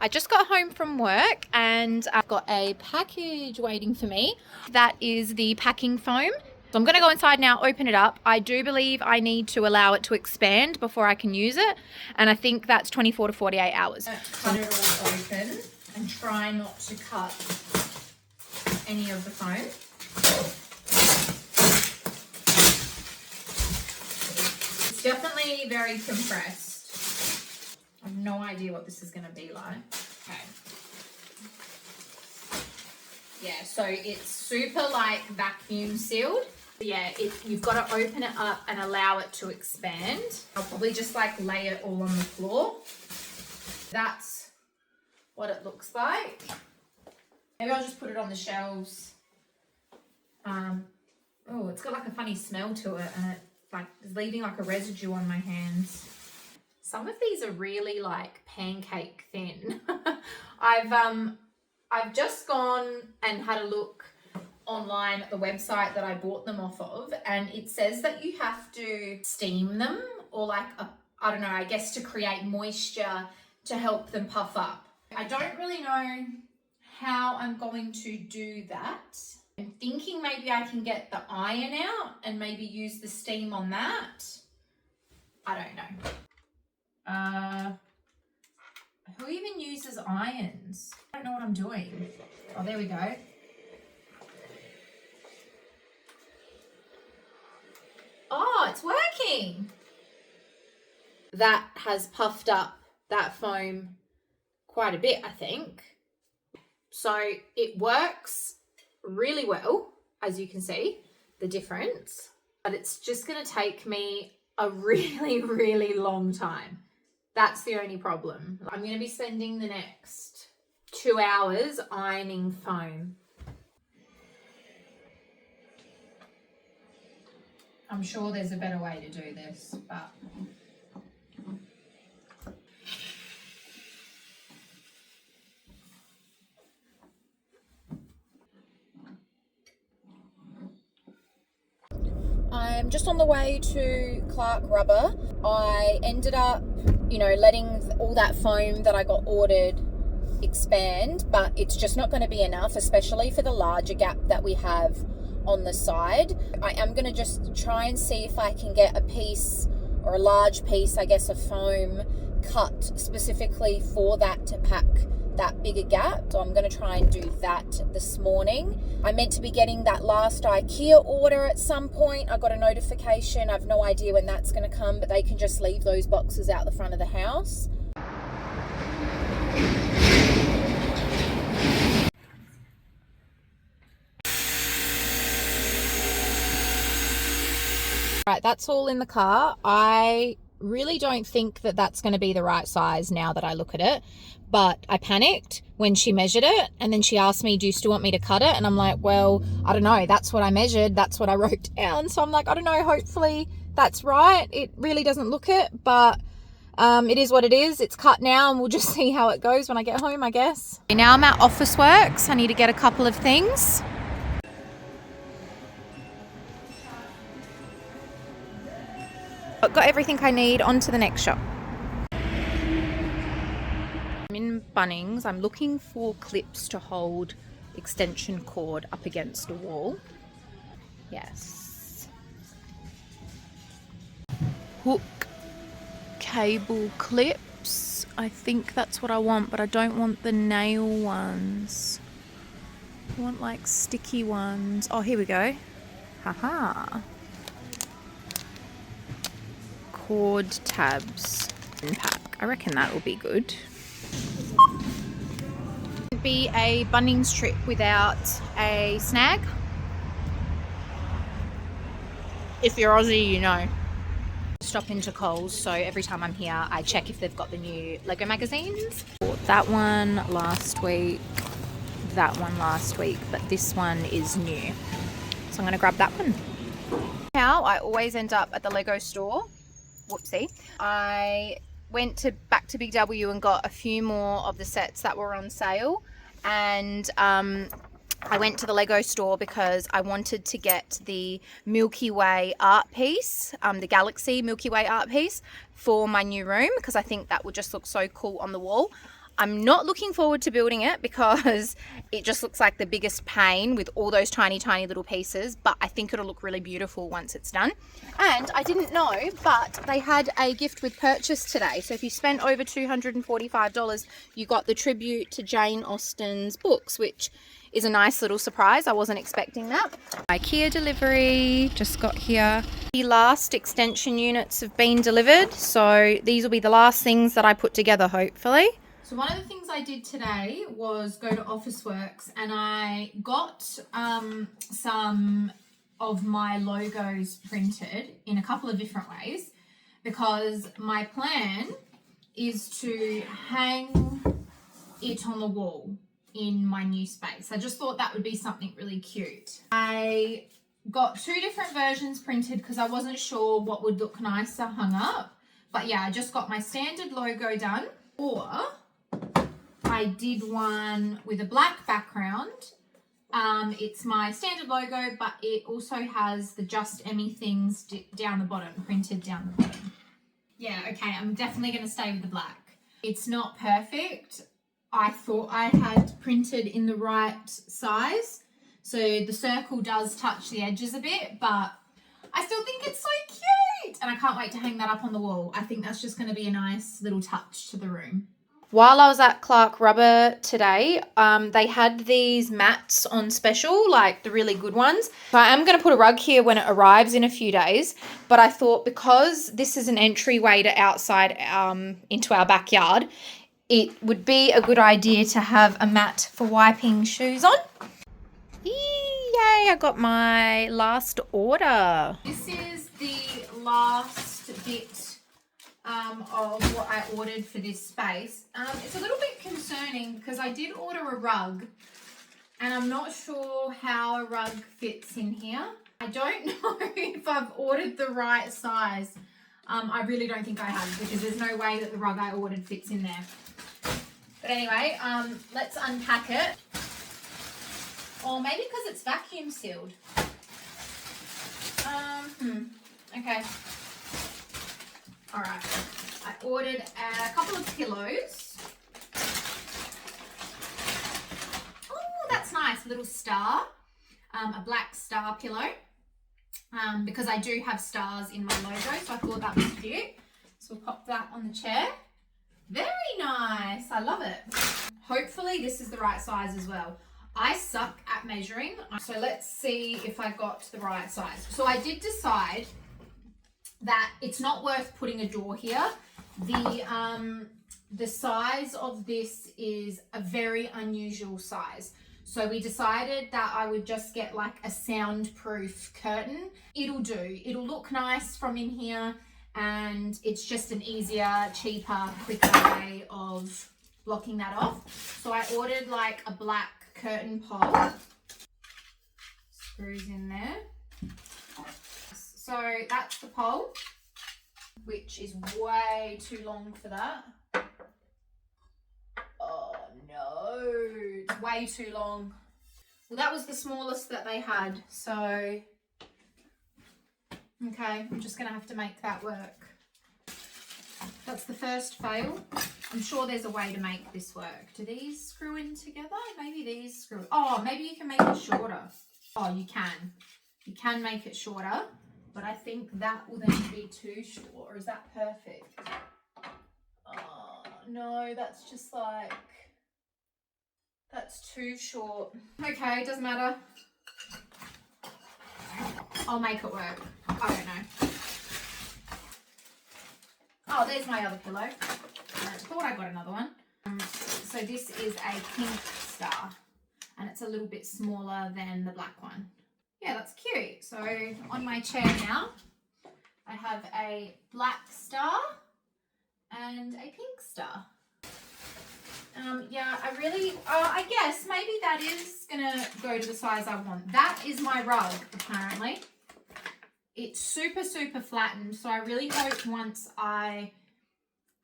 I just got home from work and I've got a package waiting for me. That is the packing foam. So I'm going to go inside now, open it up. I do believe I need to allow it to expand before I can use it. And I think that's 24 to 48 hours. Cut it all open and try not to cut any of the foam. It's definitely very compressed. I have no idea what this is going to be like. Okay. Yeah, so it's super like vacuum sealed. Yeah, you've got to open it up and allow it to expand. I'll probably just like lay it all on the floor. That's what it looks like. Maybe I'll just put it on the shelves. Oh, it's got like a funny smell to it and it's leaving like a residue on my hands. Some of these are really like pancake thin. I've just gone and had a look online at the website that I bought them off of, and it says that you have to steam them or like, I don't know, I guess to create moisture to help them puff up. I don't really know how I'm going to do that. I'm thinking maybe I can get the iron out and maybe use the steam on that. I don't know. Who even uses irons? I don't know what I'm doing. Oh, there we go. Oh, it's working. That has puffed up that foam quite a bit, I think. So it works really well, as you can see, the difference. But it's just going to take me a really, really long time. That's the only problem. I'm going to be spending the next 2 hours ironing foam. I'm sure there's a better way to do this, but... I'm just on the way to Clark Rubber. I ended up, letting all that foam that I got ordered expand, but it's just not going to be enough, especially for the larger gap that we have on the side. I am going to just try and see if I can get a piece or a large piece, I guess, of foam cut specifically for that to pack that bigger gap. So I'm going to try and do that this morning. I meant to be getting that last IKEA order at some point. I got a notification. I have no idea when that's going to come, but they can just leave those boxes out the front of the house. Right, that's all in the car. I really don't think that that's going to be the right size now that I look at it, but I panicked when she measured it, and then she asked me, do you still want me to cut it? And I'm like, well, I don't know. That's what I measured. That's what I wrote down. So I'm like, I don't know. Hopefully that's right. It really doesn't look it, but it is what it is. It's cut now, and we'll just see how it goes when I get home, I guess. Now I'm at Officeworks. I need to get a couple of things. I've got everything I need. On to the next shop. I'm in Bunnings. I'm looking for clips to hold extension cord up against a wall. Yes. Hook cable clips. I think that's what I want, but I don't want the nail ones. I want like sticky ones. Oh, here we go. Haha. Cord tabs in pack. I reckon that will be good. Be a Bunnings trip without a snag. If you're Aussie, you know. Stop into Coles, so every time I'm here I check if they've got the new Lego magazines. Bought that one last week, that one last week, but this one is new, so I'm going to grab that one. Now I always end up at the Lego store. Whoopsie. I went back to Big W and got a few more of the sets that were on sale, and I went to the Lego store because I wanted to get the Milky Way art piece, the Galaxy Milky Way art piece for my new room, because I think that would just look so cool on the wall. I'm not looking forward to building it because it just looks like the biggest pain with all those tiny, tiny little pieces, but I think it'll look really beautiful once it's done. And I didn't know, but they had a gift with purchase today. So if you spent over $245, you got the tribute to Jane Austen's books, which is a nice little surprise. I wasn't expecting that. IKEA delivery just got here. The last extension units have been delivered, so these will be the last things that I put together, hopefully. So one of the things I did today was go to Officeworks, and I got some of my logos printed in a couple of different ways, because my plan is to hang it on the wall in my new space. I just thought that would be something really cute. I got two different versions printed because I wasn't sure what would look nicer hung up. But yeah, I just got my standard logo done, or I did one with a black background. It's my standard logo, but it also has the Just Emmy things down the bottom, printed down the bottom. Yeah, okay, I'm definitely going to stay with the black. It's not perfect. I thought I had printed in the right size, so the circle does touch the edges a bit, but I still think it's so cute, and I can't wait to hang that up on the wall. I think that's just going to be a nice little touch to the room. While I was at Clark Rubber today, they had these mats on special, like the really good ones. So I am going to put a rug here when it arrives in a few days, but I thought because this is an entryway to outside into our backyard, it would be a good idea to have a mat for wiping shoes on. Yay, I got my last order. This is the last bit of what I ordered for this space. It's a little bit concerning because I did order a rug and I'm not sure how a rug fits in here. I don't know if I've ordered the right size. I really don't think I have, because there's no way that the rug I ordered fits in there. But anyway, let's unpack it. Or maybe because it's vacuum sealed. Okay. All right. I ordered a couple of pillows. Oh, that's nice. A little star. A black star pillow. Because I do have stars in my logo, so I thought that was cute. So we'll pop that on the chair. Very nice. I love it. Hopefully this is the right size as well. I suck at measuring, so let's see if I got the right size. So I did decide that it's not worth putting a door here. The size of this is a very unusual size. So we decided that I would just get like a soundproof curtain. It'll do. It'll look nice from in here, and it's just an easier, cheaper, quicker way of blocking that off. So I ordered like a black curtain pole. Screws in there. So that's the pole, which is way too long for that. Oh no, it's way too long. Well, that was the smallest that they had, so okay, I'm just gonna have to make that work. That's the first fail. I'm sure there's a way to make this work. Do these screw in together? Maybe these screw. Oh, maybe you can make it shorter. Oh, you can. You can make it shorter, but I think that will then be too short. Or is that perfect? Oh, no, that's just like, that's too short. Okay, doesn't matter. I'll make it work. I don't know. Oh, there's my other pillow. I thought I got another one. So this is a pink star, and it's a little bit smaller than the black one. Yeah, that's cute. So on my chair now, I have a black star and a pink star. Yeah, I guess maybe that is gonna go to the size I want. That is my rug, apparently. It's super, super flattened, so I really hope once I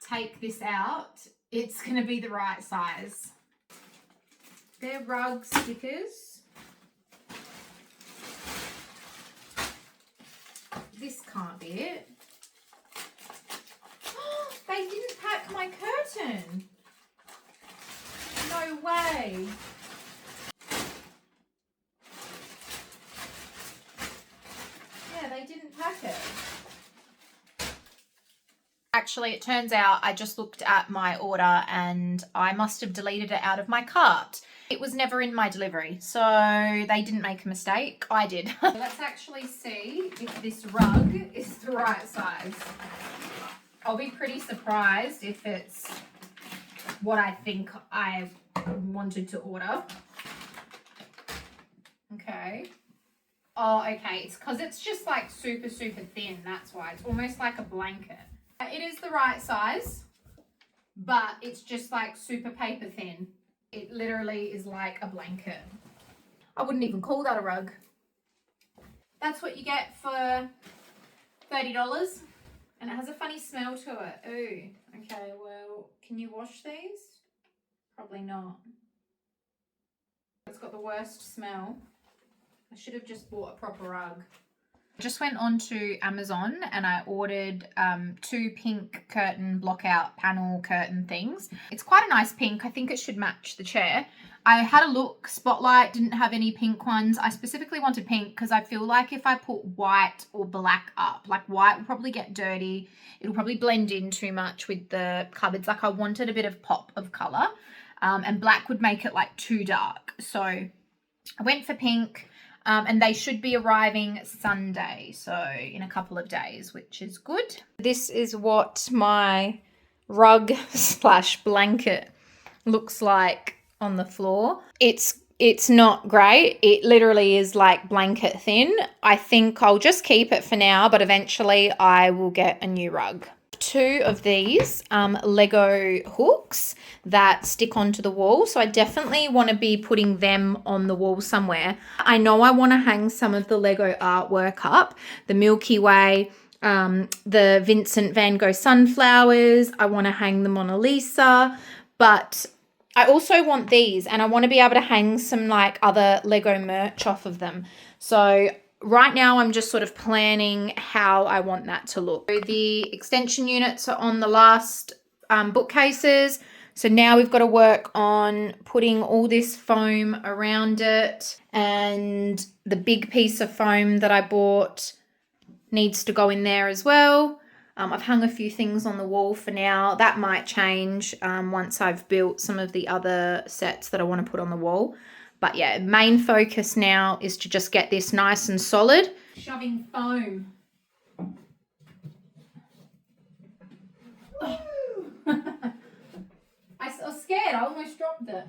take this out, it's going to be the right size. They're rug stickers. This can't be it. They didn't pack my curtain. No way. Yeah, they didn't pack it. Actually, it turns out I just looked at my order and I must have deleted it out of my cart. It was never in my delivery, so they didn't make a mistake. I did. Let's actually see if this rug is the right size. I'll be pretty surprised if it's what I think I wanted to order. Okay. Oh, okay. It's because it's just like super, super thin. That's why. It's almost like a blanket. It is the right size, but it's just like super paper thin. It literally is like a blanket. I wouldn't even call that a rug. That's what you get for $30. And it has a funny smell to it. Ooh. Okay, well, can you wash these? Probably not. It's got the worst smell. I should have just bought a proper rug. I just went on to Amazon and I ordered 2 pink curtain block-out panel curtain things. It's quite a nice pink. I think it should match the chair. I had a look. Spotlight didn't have any pink ones. I specifically wanted pink because I feel like if I put white or black up, like white will probably get dirty. It'll probably blend in too much with the cupboards. Like I wanted a bit of pop of colour, and black would make it like too dark. So I went for pink. And they should be arriving Sunday, so in a couple of days, which is good. This is what my rug / blanket looks like on the floor. It's not great. It literally is like blanket thin. I think I'll just keep it for now, but eventually I will get a new rug. 2 of these Lego hooks that stick onto the wall, so I definitely want to be putting them on the wall somewhere. I know I want to hang some of the Lego artwork up, the Milky Way, the Vincent van Gogh sunflowers. I want to hang the Mona Lisa, but I also want these, and I want to be able to hang some like other Lego merch off of them. So right now, I'm just sort of planning how I want that to look. So the extension units are on the last bookcases. So now we've got to work on putting all this foam around it. And the big piece of foam that I bought needs to go in there as well. I've hung a few things on the wall for now. That might change once I've built some of the other sets that I want to put on the wall. But yeah, main focus now is to just get this nice and solid. Shoving foam. I was scared. I almost dropped it.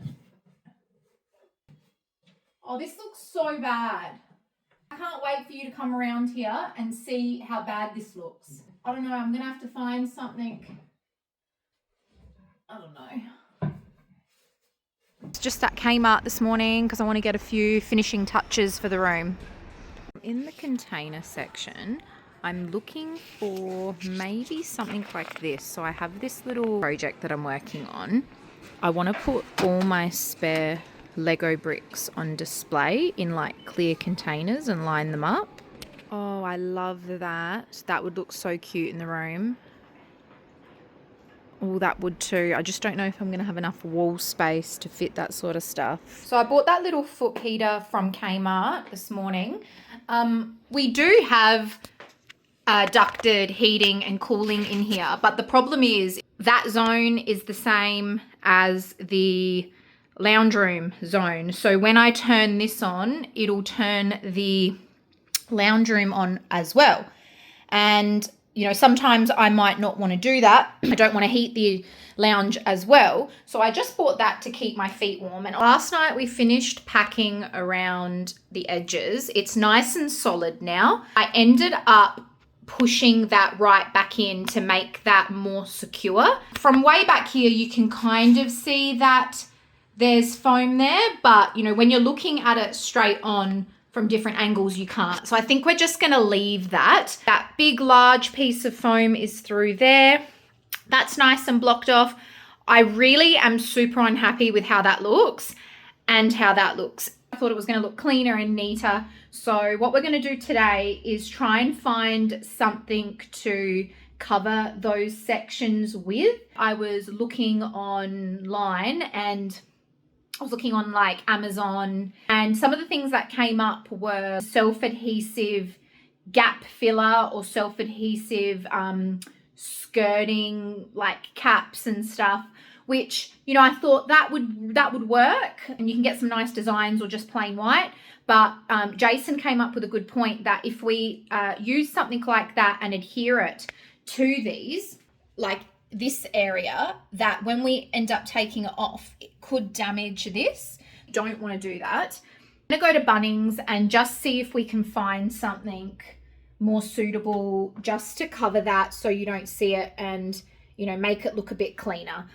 Oh, this looks so bad. I can't wait for you to come around here and see how bad this looks. I don't know. I'm going to have to find something. I don't know. Just at Kmart this morning because I want to get a few finishing touches for the room. In the container section, I'm looking for maybe something like this. So I have this little project that I'm working on. I want to put all my spare Lego bricks on display in like clear containers and line them up. Oh, I love that. That would look so cute in the room. Oh, that would too. I just don't know if I'm going to have enough wall space to fit that sort of stuff. So I bought that little foot heater from Kmart this morning. We do have ducted heating and cooling in here, but the problem is that zone is the same as the lounge room zone. So when I turn this on, it'll turn the lounge room on as well. And you know, sometimes I might not want to do that. I don't want to heat the lounge as well. So I just bought that to keep my feet warm. And last night we finished packing around the edges. It's nice and solid now. I ended up pushing that right back in to make that more secure. From way back here, you can kind of see that there's foam there, but you know, when you're looking at it straight on from different angles, you can't. So I think we're just going to leave that. That big, large piece of foam is through there. That's nice and blocked off. I really am super unhappy with how that looks and how that looks. I thought it was going to look cleaner and neater. So what we're going to do today is try and find something to cover those sections with. I was looking online and I was looking on like Amazon, and some of the things that came up were self-adhesive gap filler or self-adhesive skirting like caps and stuff, which, you know, I thought that would work, and you can get some nice designs or just plain white. But Jason came up with a good point that if we use something like that and adhere it to these, like this area, that when we end up taking it off, it could damage this. Don't want to do that. I'm going to go to Bunnings and just see if we can find something more suitable just to cover that so you don't see it, and, you know, make it look a bit cleaner.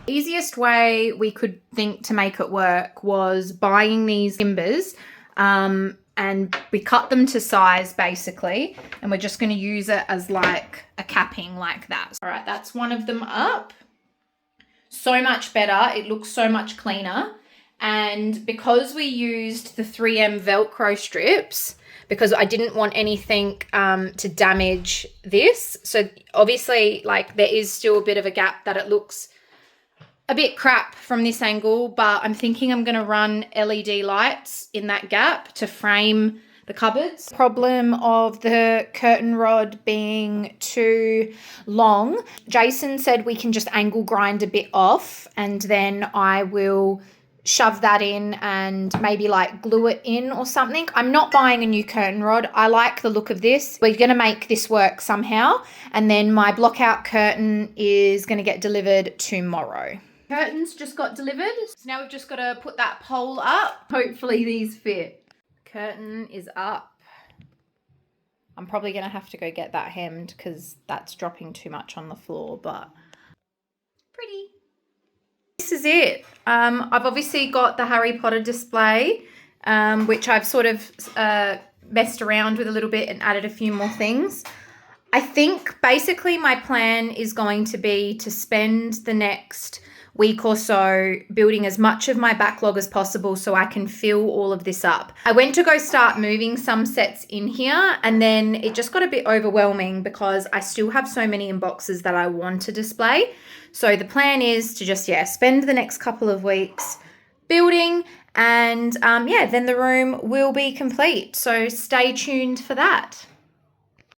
Easiest way we could think to make it work was buying these timbers, and we cut them to size basically, and we're just going to use it as like a capping like that. All right, that's one of them up. So much better. It looks so much cleaner. And because we used the 3M Velcro strips, because I didn't want anything to damage this. So obviously, like, there is still a bit of a gap that it looks a bit crap from this angle, but I'm thinking I'm going to run LED lights in that gap to frame the cupboards. Problem of the curtain rod being too long. Jason said we can just angle grind a bit off, and then I will shove that in and maybe like glue it in or something. I'm not buying a new curtain rod. I like the look of this. We're going to make this work somehow. And then my block-out curtain is going to get delivered tomorrow. Curtains just got delivered. So now we've just got to put that pole up. Hopefully these fit. Curtain is up. I'm probably going to have to go get that hemmed because that's dropping too much on the floor, but pretty. This is it. I've obviously got the Harry Potter display, which I've sort of messed around with a little bit and added a few more things. I think basically my plan is going to be to spend the next week or so building as much of my backlog as possible so I can fill all of this up. I went to go start moving some sets in here, and then it just got a bit overwhelming because I still have so many in boxes that I want to display. So the plan is to just, spend the next couple of weeks building, and then the room will be complete. So stay tuned for that.